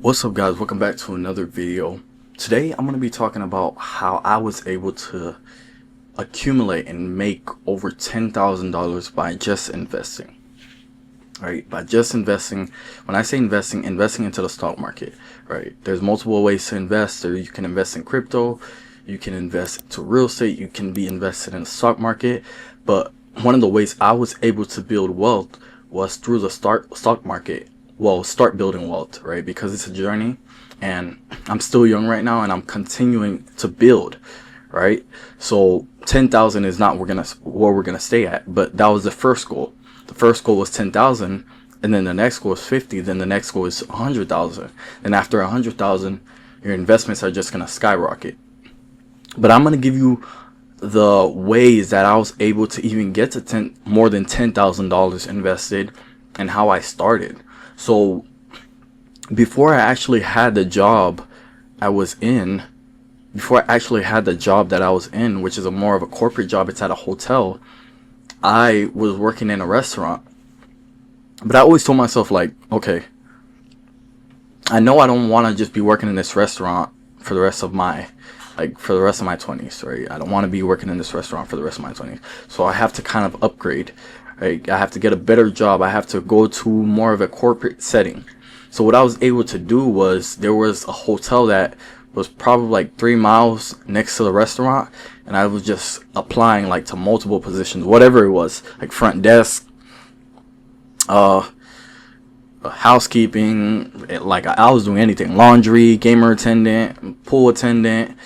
What's up, guys? Welcome back to another video. Today I'm going to be talking about how I was able to accumulate and make over $10,000 by just investing. Right? By just investing. When I say investing into the stock market, right? There's multiple ways to invest. You can invest in crypto, you can invest into real estate, you can be invested in the stock market, but one of the ways I was able to build wealth was through the stock market. Well, start building wealth, right? Because it's a journey and I'm still young right now and I'm continuing to build, right? So 10,000 is not where we're gonna stay at, but that was the first goal. The first goal was 10,000, and then the next goal is 50, then the next goal is 100,000. And after 100,000, your investments are just gonna skyrocket. But I'm gonna give you the ways that I was able to even get to more than $10,000 invested and how I started. So before I actually had the job I was in, which is more of a corporate job, it's at a hotel, I was working in a restaurant. But I always told myself, like, okay, I know I don't want to just be working in this restaurant for the rest of my 20s, right? I don't want to be working in this restaurant for the rest of my 20s. So I have to kind of upgrade. Right? I have to get a better job. I have to go to more of a corporate setting. So what I was able to do was, there was a hotel that was probably like 3 miles next to the restaurant, and I was just applying like to multiple positions, whatever it was, like front desk, housekeeping, like I was doing anything, laundry, gamer attendant, pool attendant,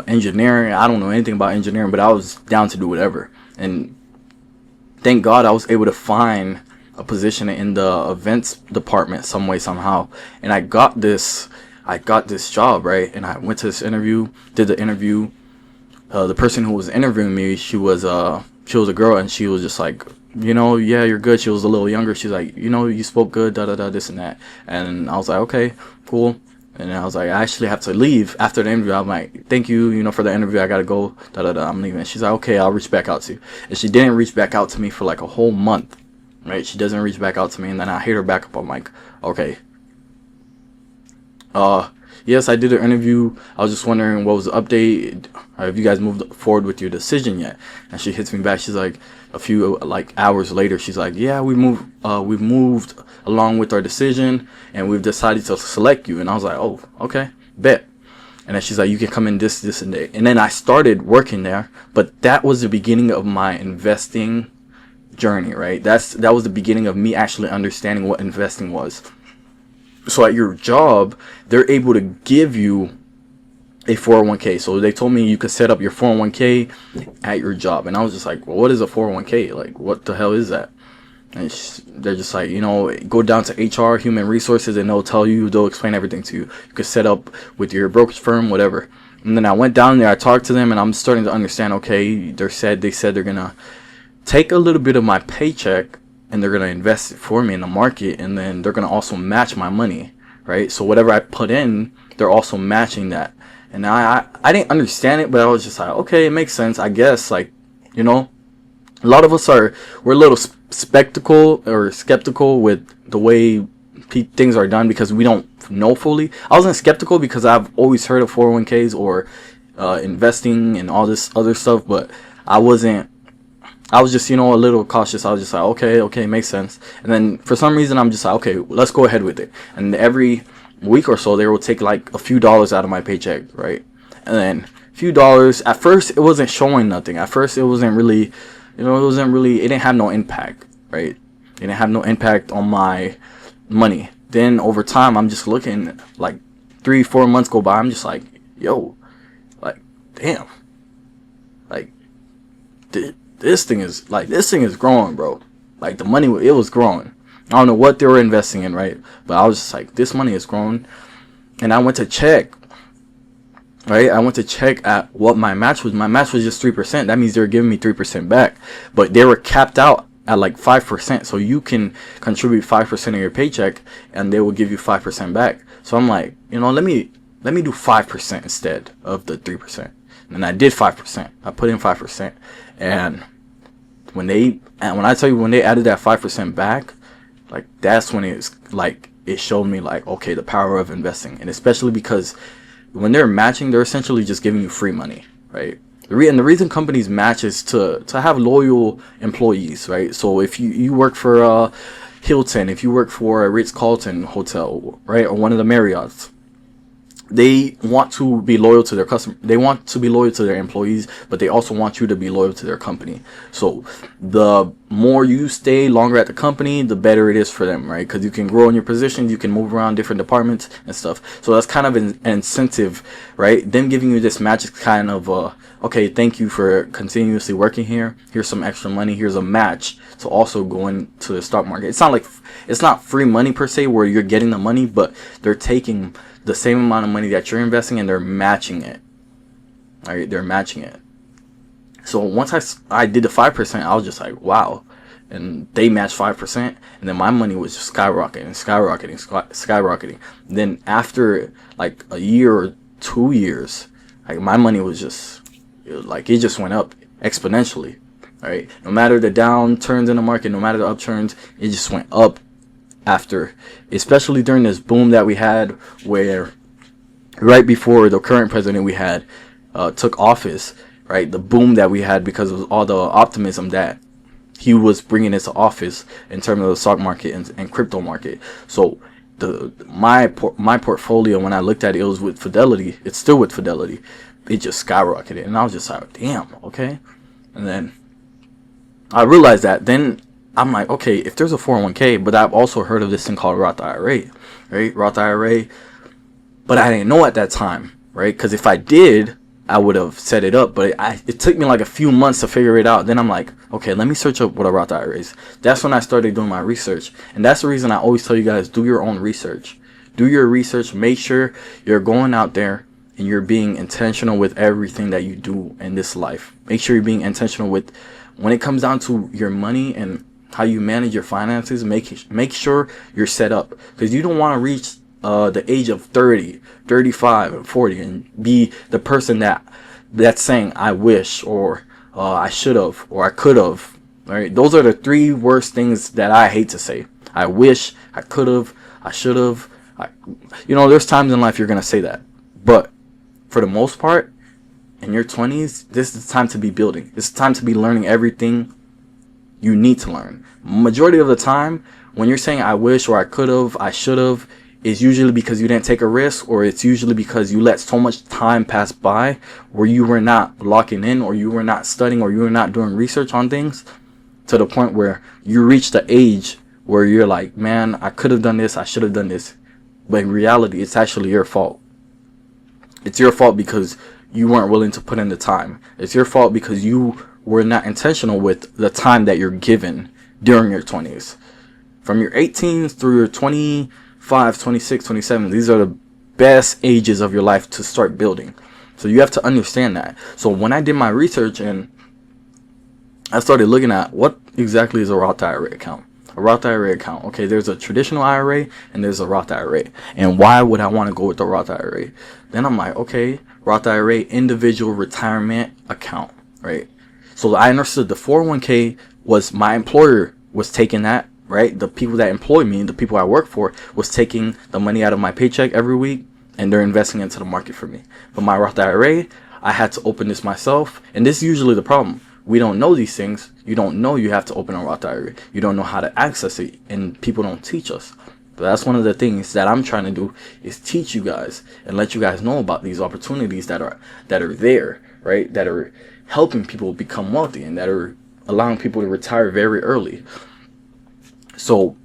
engineering. I don't know anything about engineering, but I was down to do whatever. And thank God I was able to find a position in the events department some way, somehow. And I got this job, right? And I went to this interview, did the interview. The person who was interviewing me, she was a girl, and she was just like, yeah, you're good. She was a little younger. She's like, you spoke good, da da da, this and that. And I was like, okay, cool. And I was like, I actually have to leave after the interview. I'm like, thank you, for the interview. I gotta go, da da da. I'm leaving. She's like, okay, I'll reach back out to you. And she didn't reach back out to me for like a whole month, right? She doesn't reach back out to me, and then I hit her back up. I'm like, okay. Yes, I did an interview. I was just wondering what was the update. Have you guys moved forward with your decision yet? And she hits me back. She's like, a few hours later, she's like, yeah, we've moved along with our decision, and we've decided to select you. And I was like, oh, okay, bet. And then she's like, you can come in this and that. And then I started working there, but that was the beginning of my investing journey, right? That was the beginning of me actually understanding what investing was. So at your job, they're able to give you a 401k. So they told me you could set up your 401k at your job. And I was just like, well, what is a 401k? Like, what the hell is that? And they're just like, go down to HR, human resources, and they'll explain everything to you. You could set up with your brokerage firm, whatever. And then I went down there, I talked to them, and I'm starting to understand, okay, they said they're going to take a little bit of my paycheck, and they're going to invest it for me in the market, and then they're going to also match my money, right? So whatever I put in, they're also matching that. And I didn't understand it, but I was just like, okay, it makes sense, I guess. Like, a lot of us we're a little skeptical with the way things are done, because we don't know fully. I wasn't skeptical because I've always heard of 401ks or investing and all this other stuff, but I was just, a little cautious. I was just like, okay, makes sense. And then for some reason, I'm just like, okay, let's go ahead with it. And every week or so, they will take like a few dollars out of my paycheck, right? And then a few dollars. At first, it wasn't showing nothing. At first, it wasn't really, it didn't have no impact, right? It didn't have no impact on my money. Then over time, I'm just looking, like 3-4 months go by. I'm just like, yo, like, damn, like, this thing is growing, bro. Like, the money, it was growing. I don't know what they were investing in, right? But I was just like, this money is growing. And I went to check, right? I went to check at what my match was. My match was just 3%. That means they were giving me 3% back. But they were capped out at like 5%. So you can contribute 5% of your paycheck, and they will give you 5% back. So I'm like, let me do 5% instead of the 3%. And I did 5%. I put in 5%. And when I tell you, when they added that 5% back, like, that's when it's like it showed me like, okay, the power of investing. And especially because when they're matching, they're essentially just giving you free money, right? And the reason companies match is to have loyal employees, right? So if you work for Hilton, if you work for a Ritz-Carlton hotel, right, or one of the Marriotts, they want to be loyal to their customer. They want to be loyal to their employees, but they also want you to be loyal to their company. So the more you stay longer at the company, the better it is for them, right? Because you can grow in your positions, you can move around different departments and stuff. So that's kind of an incentive, right? Them giving you this match is kind of okay, thank you for continuously working here. Here's some extra money. Here's a match to also go into the stock market. It's not free money per se where you're getting the money, but they're taking the same amount of money that you're investing and they're matching it. All right, they're matching it. So once I did the 5%, I was just like, wow. And they matched 5%, and then my money was just skyrocketing. Then after like a year or 2 years, like my money was just like, it just went up exponentially. All right, no matter the downturns in the market, no matter the upturns, it just went up. After, especially during this boom that we had, where right before the current president we had took office, right, the boom that we had because of all the optimism that he was bringing into office in terms of the stock market and crypto market. So my portfolio, when I looked at it, it was with Fidelity. It's still with Fidelity. It just skyrocketed, and I was just like, damn, okay. And then I realized that then I'm like, okay, if there's a 401k, but I've also heard of this thing called Roth IRA, right? Roth IRA, but I didn't know at that time, right? Because if I did, I would have set it up, but it took me like a few months to figure it out. Then I'm like, okay, let me search up what a Roth IRA is. That's when I started doing my research, and that's the reason I always tell you guys, do your own research. Do your research. Make sure you're going out there and you're being intentional with everything that you do in this life. Make sure you're being intentional with, when it comes down to your money and how you manage your finances, make sure you're set up, because you don't want to reach the age of 30, 35, and 40 and be the person that's saying I wish, or I should have, or I could have. Right? Those are the three worst things that I hate to say. I wish, I could have, I should have. There's times in life you're gonna say that, but for the most part, in your 20s, this is the time to be building. This is the time to be learning everything you need to learn. Majority of the time, when you're saying I wish, or I could have, I should have, is usually because you didn't take a risk, or it's usually because you let so much time pass by where you were not locking in, or you were not studying, or you were not doing research on things to the point where you reach the age where you're like, man, I could have done this, I should have done this. But in reality, it's actually your fault. It's your fault because you weren't willing to put in the time. It's your fault because you were not intentional with the time that you're given during your 20s. From your 18s through your 25, 26, 27, these are the best ages of your life to start building. So you have to understand that. So when I did my research and I started looking at what exactly is a Roth IRA account. A Roth IRA account. Okay, there's a traditional IRA and there's a Roth IRA. And why would I want to go with the Roth IRA? Then I'm like, okay, Roth IRA, individual retirement account, right? So I understood the 401k was, my employer was taking that, right? The people that employ me, the people I work for, was taking the money out of my paycheck every week and they're investing into the market for me. But my Roth IRA, I had to open this myself. And this is usually the problem. We don't know these things. You don't know you have to open a Roth IRA. You don't know how to access it, and people don't teach us. But that's one of the things that I'm trying to do, is teach you guys and let you guys know about these opportunities that are there, right? That are helping people become wealthy and that are allowing people to retire very early. So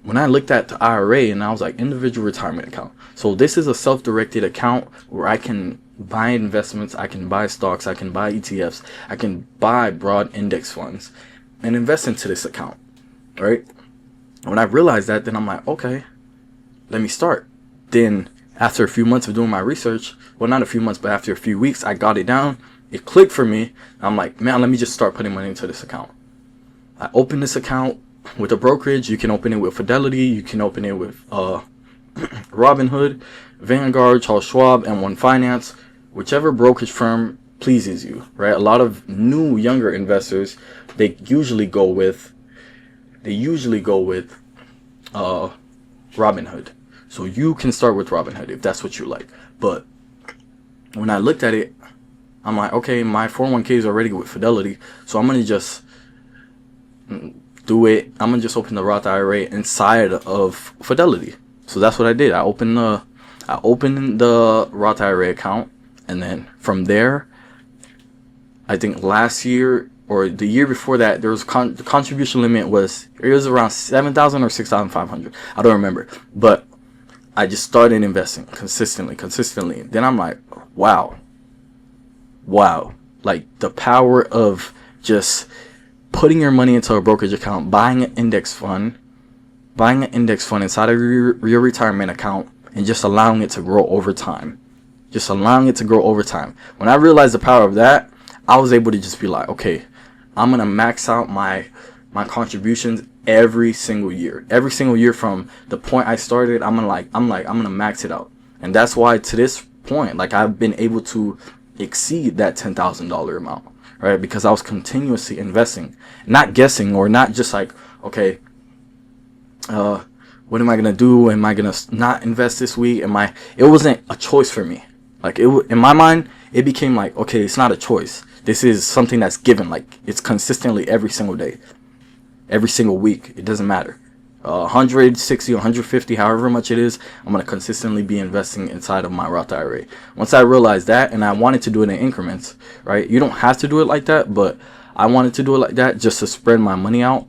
when I looked at the IRA, and I was like, individual retirement account. So this is a self-directed account where I can buy investments, I can buy stocks, I can buy ETFs, I can buy broad index funds and invest into this account, right? When I realized that, then I'm like, okay, let me start. Then after a few months of doing my research, well, not a few months, but after a few weeks, I got it down. It clicked for me. I'm like, man, let me just start putting money into this account. I opened this account with a brokerage. You can open it with Fidelity. You can open it with Robinhood, Vanguard, Charles Schwab, and One Finance. Whichever brokerage firm pleases you, right? A lot of new, younger investors, they usually go with Robinhood. So you can start with Robinhood if that's what you like. But when I looked at it, I'm like, okay, my 401k is already with Fidelity, so I'm gonna just do it. I'm gonna just open the Roth IRA inside of Fidelity. So that's what I did. I opened the Roth IRA account, and then from there, I think last year or the year before that, there was the contribution limit was around 7,000 or 6,500. I don't remember, but I just started investing consistently. Then I'm like, wow, like the power of just putting your money into a brokerage account, buying an index fund inside of your retirement account, and just allowing it to grow over time. When I realized the power of that, I was able to just be like, okay, I'm gonna max out my contributions every single year. From the point I started, I'm gonna max it out. And that's why to this point, like, I've been able to exceed that $10,000 amount, right? Because I was continuously investing, not guessing, or not just like, okay, what am I gonna do? Am I gonna not invest this week? It wasn't a choice for me. Like, in my mind, it became like, okay, it's not a choice. This is something that's given. Like, it's consistently every single day, every single week. It doesn't matter. 160, 150, however much it is, I'm going to consistently be investing inside of my Roth IRA. Once I realized that, and I wanted to do it in increments, right? You don't have to do it like that, but I wanted to do it like that just to spread my money out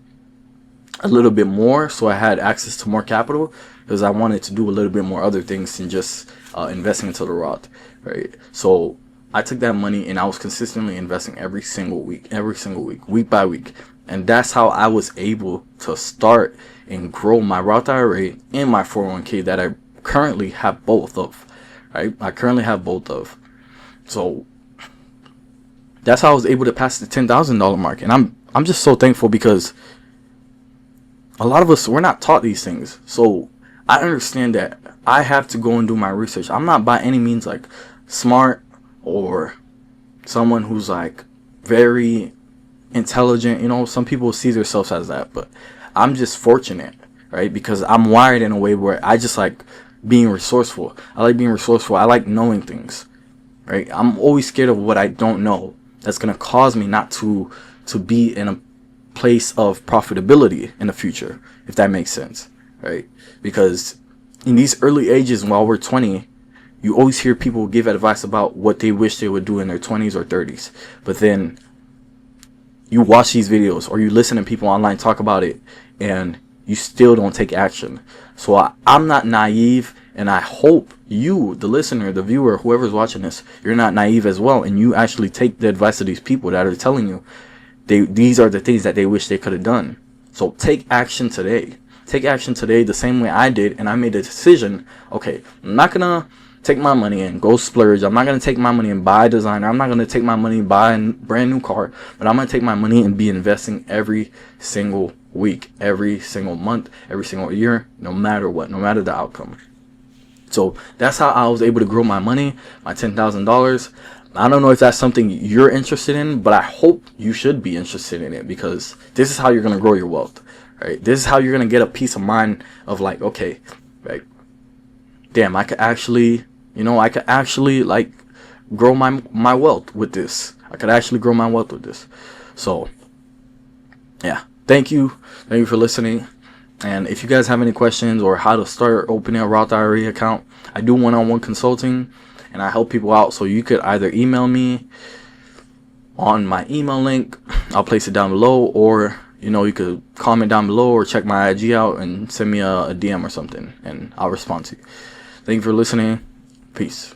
a little bit more, so I had access to more capital, because I wanted to do a little bit more other things than just investing into the Roth, right? So I took that money and I was consistently investing every single week, week by week. And that's how I was able to start and grow my Roth IRA and my 401k that I currently have both of, right? So that's how I was able to pass the $10,000 mark. And I'm just so thankful, because a lot of us, we're not taught these things. So I understand that I have to go and do my research. I'm not by any means like smart or someone who's like very intelligent. Some people see themselves as that, but I'm just fortunate, right? Because I'm wired in a way where I just like being resourceful. I like knowing things, right? I'm always scared of what I don't know. That's going to cause me not to be in a place of profitability in the future, if that makes sense, right? Because in these early ages, while we're 20, you always hear people give advice about what they wish they would do in their 20s or 30s. But then you watch these videos or you listen to people online talk about it, and you still don't take action. So I'm not naive, and I hope you, the listener, the viewer, whoever's watching this, you're not naive as well, and you actually take the advice of these people that are telling you these are the things that they wish they could have done. So take action today. The same way I did, and I made a decision. Okay, I'm not gonna take my money and go splurge. I'm not going to take my money and buy a designer. I'm not going to take my money and buy a brand new car. But I'm going to take my money and be investing every single week, every single month, every single year, no matter what, no matter the outcome. So that's how I was able to grow my money, my $10,000. I don't know if that's something you're interested in, but I hope you should be interested in it, because this is how you're going to grow your wealth, right? This is how you're going to get a peace of mind of like, okay, right, damn, I could actually like grow my wealth with this. So yeah, thank you for listening. And if you guys have any questions or how to start opening a Roth IRA account, I do one-on-one consulting, and I help people out. So you could either email me on my email link, I'll place it down below, or you could comment down below or check my IG out and send me a DM or something, and I'll respond to you. Thank you for listening. Peace.